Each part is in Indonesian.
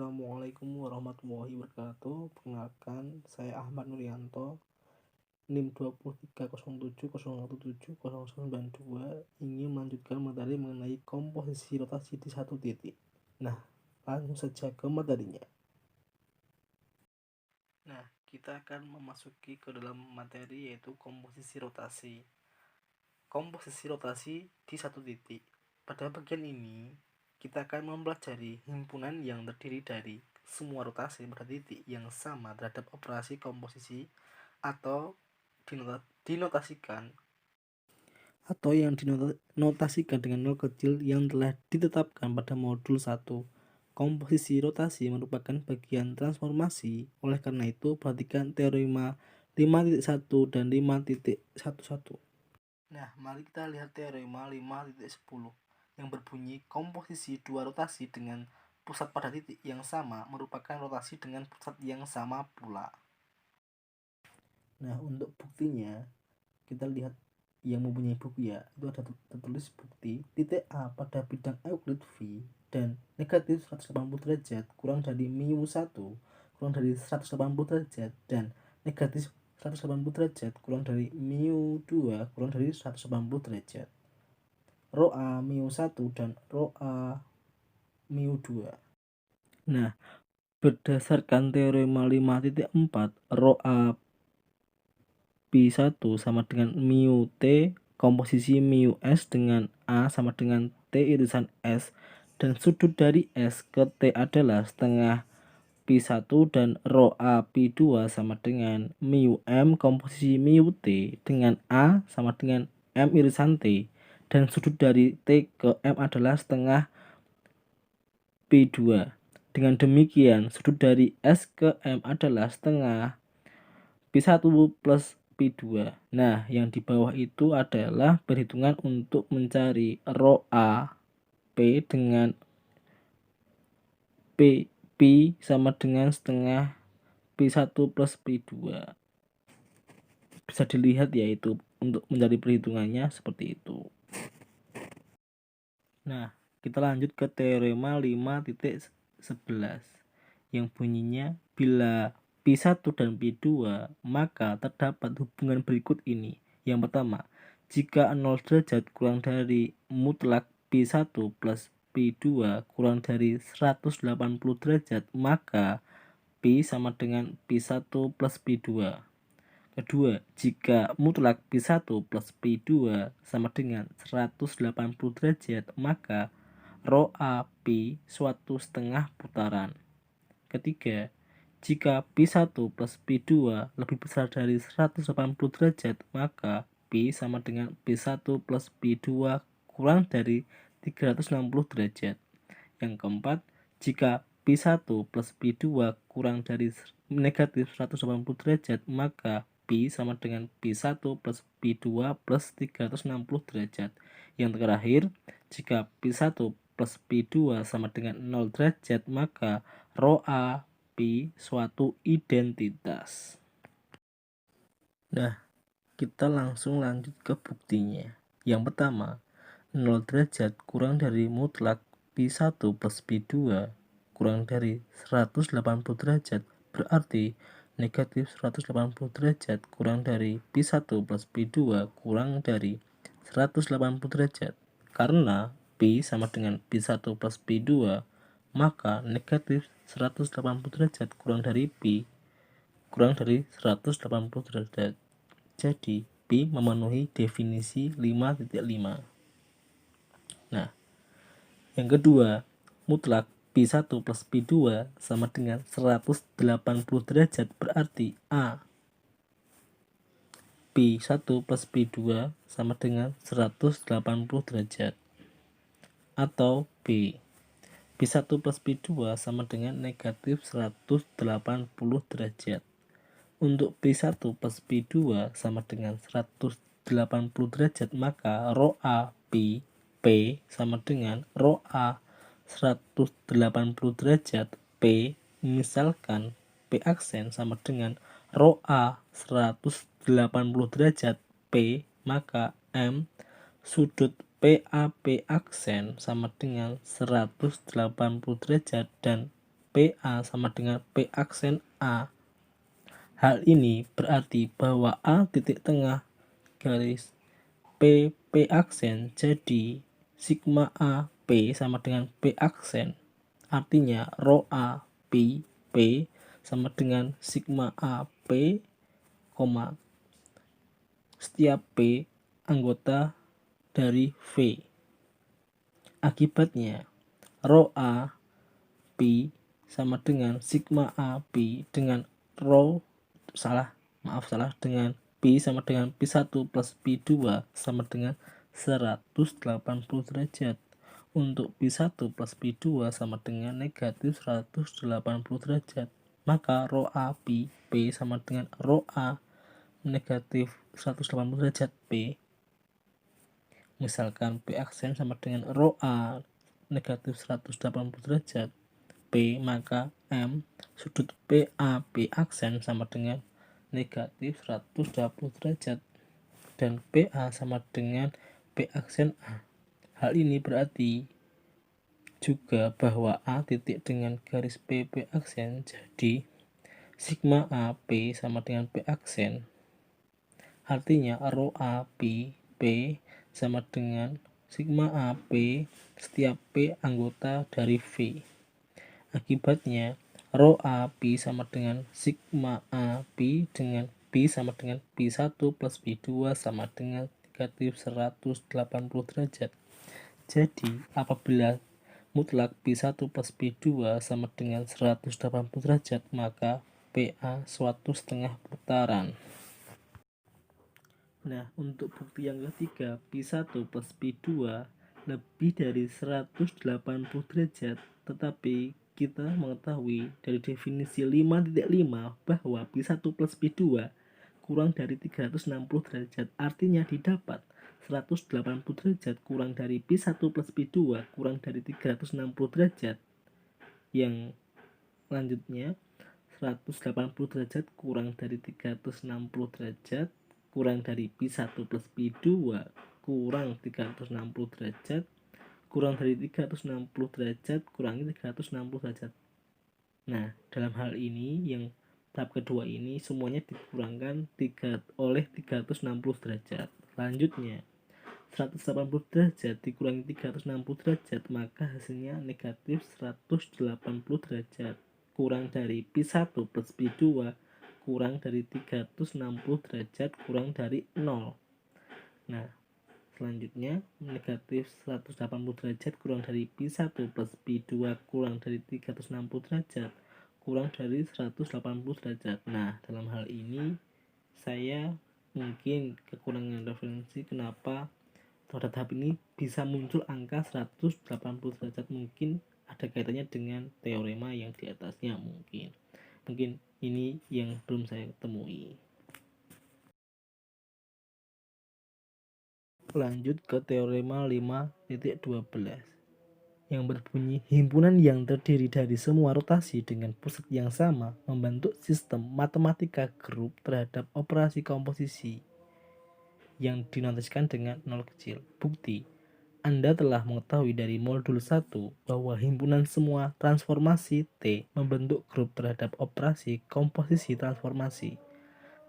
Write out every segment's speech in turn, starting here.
Assalamualaikum warahmatullahi wabarakatuh. Perkenalkan, saya Ahmad Nuryanto, NIM 2307017092, ingin melanjutkan materi mengenai komposisi rotasi di satu titik. Nah, langsung saja ke materinya. Nah, kita akan memasuki ke dalam materi yaitu komposisi rotasi. Komposisi rotasi di satu titik. Pada bagian ini, kita akan mempelajari himpunan yang terdiri dari semua rotasi pada titik yang sama terhadap operasi komposisi atau yang dinotasikan dengan nol kecil yang telah ditetapkan pada modul 1. Komposisi rotasi merupakan bagian transformasi. Oleh karena itu, perhatikan teorema 5.1 dan 5.11. Nah, mari kita lihat teorema 5.10 yang berbunyi komposisi dua rotasi dengan pusat pada titik yang sama merupakan rotasi dengan pusat yang sama pula. Nah, untuk buktinya kita lihat yang mempunyai buku ya, itu ada tertulis bukti titik A pada bidang Euclid V dan negatif 180 derajat kurang dari μ1 kurang dari 180 derajat dan negatif 180 derajat kurang dari μ2 kurang dari 180 derajat. Rho A μ1 dan Rho A μ2. Nah, berdasarkan teorema 5.4, Rho A P1 sama dengan mu T, komposisi mu S dengan A sama dengan T irisan S, dan sudut dari S ke T adalah setengah P1 dan Rho A P2 sama dengan mu M, komposisi mu T dengan A sama dengan M irisan T, dan sudut dari T ke M adalah setengah P2. Dengan demikian, sudut dari S ke M adalah setengah P1 plus P2. Nah, yang di bawah itu adalah perhitungan untuk mencari Rho A P dengan P sama dengan setengah P1 plus P2. Bisa dilihat yaitu untuk mencari perhitungannya seperti itu. Nah, kita lanjut ke teorema 5.11 yang bunyinya bila P1 dan P2 maka terdapat hubungan berikut ini. Yang pertama, jika 0 derajat kurang dari mutlak P1 plus P2 kurang dari 180 derajat maka P sama dengan P1 plus P2. Kedua, jika mutlak P1 plus P2 sama dengan 180 derajat maka Rho A P suatu setengah putaran. Ketiga, jika P1 plus P2 lebih besar dari 180 derajat, maka P sama dengan P1 plus P2 kurang dari 360 derajat. Yang keempat, jika P1 plus P2 kurang dari negatif 180 derajat, maka P sama dengan P1 plus P2 plus 360 derajat. Yang terakhir, jika P1 plus P2 sama dengan 0 derajat, maka Rho A P suatu identitas. Nah, kita langsung lanjut ke buktinya. Yang pertama, 0 derajat kurang dari mutlak P1 plus P2 kurang dari 180 derajat berarti negatif 180 derajat kurang dari P1 plus P2 kurang dari 180 derajat. Karena P sama dengan P1 plus P2, maka negatif 180 derajat kurang dari P kurang dari 180 derajat. Jadi P memenuhi definisi 5.5. Nah, yang kedua, mutlak P1 plus P2 sama dengan 180 derajat berarti A P1 plus P2 sama dengan 180 derajat. Atau B P1 plus P2 sama dengan negatif 180 derajat. Untuk P1 plus P2 sama dengan 180 derajat, maka Rho A P sama dengan Rho A 180 derajat P, misalkan P aksen sama dengan Rho A 180 derajat P, maka M sudut PAP aksen sama dengan 180 derajat dan PA sama dengan P aksen A. Hal ini berarti bahwa A titik tengah garis P aksen, jadi sigma A P sama dengan P aksen. Artinya rho A P sama dengan sigma A P, setiap P anggota dari V. Akibatnya rho A P sama dengan sigma A P dengan dengan P sama dengan P1 plus P2 sama dengan 180 derajat. Untuk P1 plus P2 sama dengan negatif 180 derajat. Maka rho A P sama dengan rho A negatif 180 derajat P. Misalkan P aksen sama dengan rho A negatif 180 derajat P, maka M sudut PA P aksen sama dengan negatif 120 derajat dan PA sama dengan P aksen A. Hal ini berarti juga bahwa A titik dengan garis P aksen, jadi sigma A P sama dengan P aksen. Artinya rho A P sama dengan sigma A P setiap P anggota dari V. Akibatnya rho A P sama dengan sigma A P dengan P sama dengan P1 plus P2 sama dengan negatif 180 derajat. Jadi apabila mutlak P1 plus P2 sama dengan 180 derajat, maka PA suatu setengah putaran. Nah, untuk bukti yang ketiga, P1 plus P2 lebih dari 180 derajat, tetapi kita mengetahui dari definisi 5.5 bahwa P1 plus P2 kurang dari 360 derajat, artinya didapat 180 derajat kurang dari P1 plus P2 kurang dari 360 derajat. Yang selanjutnya 180 derajat kurang dari 360 derajat kurang dari P1 plus P2 kurang 360 derajat kurang dari 360 derajat kurangi 360 derajat. Nah, dalam hal ini yang tahap kedua ini semuanya dikurangkan oleh 360 derajat. Selanjutnya 180 derajat dikurangi 360 derajat, maka hasilnya negatif 180 derajat kurang dari P1 plus P2 kurang dari 360 derajat kurang dari 0. Nah, selanjutnya negatif 180 derajat kurang dari P1 plus P2 kurang dari 360 derajat kurang dari 180 derajat. Nah, dalam hal ini saya mungkin kekurangan referensi kenapa pada tahap ini bisa muncul angka 180 derajat, mungkin ada kaitannya dengan teorema yang di atasnya mungkin ini yang belum saya temui. Lanjut ke teorema 5.12 yang berbunyi himpunan yang terdiri dari semua rotasi dengan pusat yang sama membentuk sistem matematika grup terhadap operasi komposisi yang dinotasikan dengan 0 kecil. Bukti, Anda telah mengetahui dari modul 1 bahwa himpunan semua transformasi T membentuk grup terhadap operasi komposisi transformasi.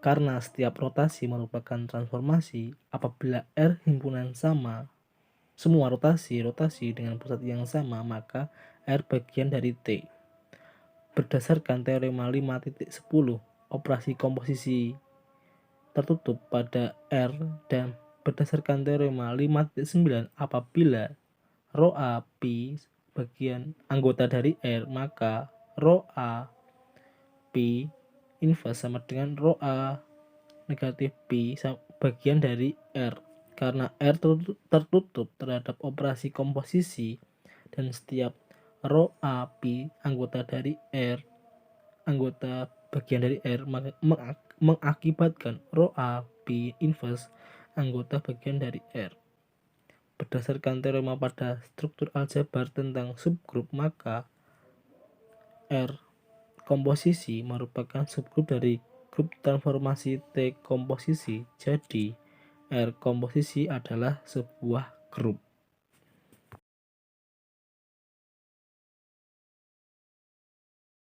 Karena setiap rotasi merupakan transformasi, apabila R himpunan sama, semua rotasi dengan pusat yang sama, maka R bagian dari T. Berdasarkan teorema 5.10, operasi komposisi tertutup pada R, dan berdasarkan teorema 5.9, apabila rho A P bagian anggota dari R, maka rho A P inverse sama dengan rho A negatif P bagian dari R. Karena R tertutup terhadap operasi komposisi dan setiap rho A P anggota dari R, anggota bagian dari R, mengakibatkan rho A P inverse anggota bagian dari R. Berdasarkan teorema pada struktur aljabar tentang subgrup, maka R komposisi merupakan subgrup dari grup transformasi T komposisi. Jadi R komposisi adalah sebuah grup.